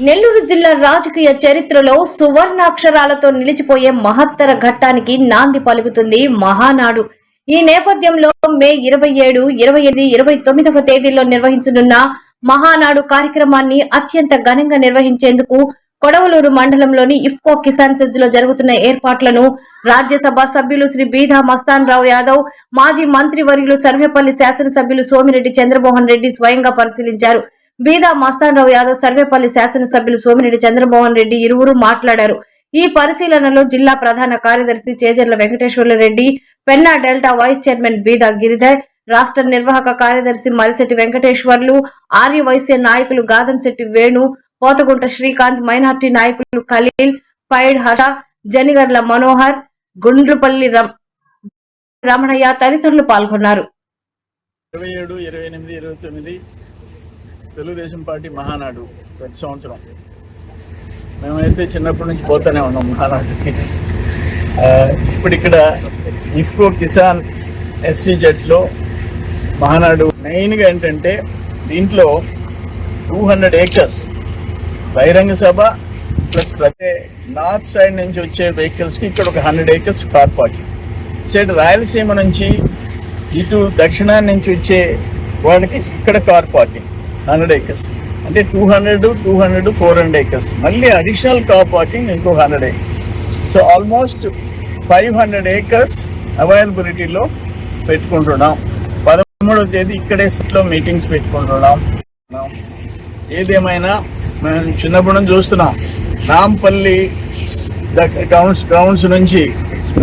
నెల్లూరు జిల్లా రాజకీయ చరిత్రలో సువర్ణాక్షరాలతో నిలిచిపోయే మహత్తర ఘట్టానికి నాంది పలుకుతుంది మహానాడు. ఈ నేపథ్యంలో మే 27, 28, 29వ తేదీల్లో నిర్వహించనున్న మహానాడు కార్యక్రమాన్ని అత్యంత ఘనంగా నిర్వహించేందుకు కొడవలూరు మండలంలోని ఇఫ్కో కిసాన్ సెజ్ లో జరుగుతున్న ఏర్పాట్లను రాజ్యసభ సభ్యులు శ్రీ బీదా మస్తాన్ రావు యాదవ్, మాజీ మంత్రివర్యులు సర్వేపల్లి శాసనసభ్యులు సోమిరెడ్డి చంద్రమోహన్ రెడ్డి స్వయంగా పరిశీలించారు. బీదా మస్తాన్ రావు యాదవ్, సర్వేపల్లి శాసనసభ్యులు సోమిరెడ్డి చంద్రమోహన్ రెడ్డి ఇరువురు మాట్లాడారు. ఈ పరిశీలనలో జిల్లా ప్రధాన కార్యదర్శి Chejarla Venkateswarla Reddy, Penna delta vice chairman Beeda Giridhar, రాష్ట్ర నిర్వాహక కార్యదర్శి మరిశెట్టి వెంకటేశ్వర్లు, ఆర్యవైశ్య నాయకులు గాదంశెట్టి వేణు, పోతగుంట శ్రీకాంత్, మైనార్టీ నాయకులు ఖలీల్, పైడ్ హర్ష, జనిగర్ల మనోహర్, గుండ్లపల్లి రమణయ్య తదితరులు పాల్గొన్నారు. 27, 28, 29 తెలుగుదేశం పార్టీ మహానాడు ప్రతి సంవత్సరం మేమైతే చిన్నప్పటి నుంచి పోతూనే ఉన్నాం మహానాడుకి. ఇప్పుడు ఇక్కడ ఇఫ్కో కిసాన్ SCZలో మహానాడు మెయిన్గా ఏంటంటే దీంట్లో 200 acres బహిరంగ సభ ప్లస్ ప్రతి నార్త్ సైడ్ నుంచి వచ్చే వెహికల్స్కి ఇక్కడ ఒక 100 acres car parking, side Rayalaseema నుంచి ఇటు దక్షిణాన్ని నుంచి వచ్చే వాళ్ళకి ఇక్కడ కార్ పార్కింగ్ 100 acres, అంటే 200, 400 acres, మళ్ళీ అడిషనల్ కార్ పార్కింగ్ ఇంకో 100 acres. సో ఆల్మోస్ట్ 500 acres అవైలబిలిటీలో పెట్టుకుంటున్నాం. 13వ తేదీ ఇక్కడే సిట్లో మీటింగ్స్ పెట్టుకుంటున్నాం. ఏదేమైనా మనం చిన్నప్పటి నుంచి చూస్తున్నాం, నాంపల్లి గ్రౌండ్స్ నుంచి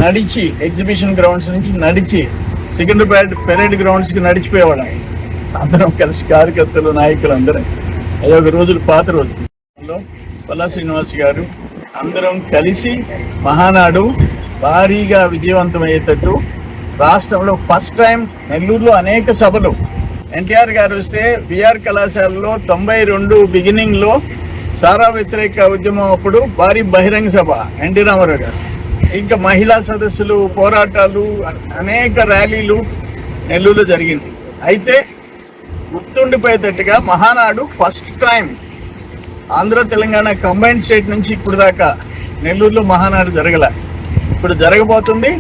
నడిచి, ఎగ్జిబిషన్ గ్రౌండ్స్ నుంచి నడిచి సికింద్రాబాద్ పెరేడ్ గ్రౌండ్స్కి నడిచిపోయేవాళ్ళం అందరం కలిసి, కార్యకర్తలు, నాయకులు అందరం. అది ఒక రోజులు, పాత రోజుల్లో పల్లా శ్రీనివాస్ గారు అందరం కలిసి మహానాడు భారీగా విజయవంతమయ్యేటట్టు రాష్ట్రంలో ఫస్ట్ టైం నెల్లూరులో అనేక సభలు, ఎన్టీఆర్ గారు వస్తే బిఆర్ కళాశాలలో 92 బిగినింగ్లో సారా వ్యతిరేక ఉద్యమం అప్పుడు భారీ బహిరంగ సభ ఎన్టీ రామారావు గారు, ఇంకా మహిళా సదస్సులు, పోరాటాలు, అనేక ర్యాలీలు నెల్లూరులో జరిగింది. అయితే గుర్తుండిపోయేటట్టుగా Mahanadu first time Andhra Telangana combined state నుంచి ఇప్పుడు దాకా నెల్లూరులో మహానాడు జరగల, ఇప్పుడు జరగబోతుంది.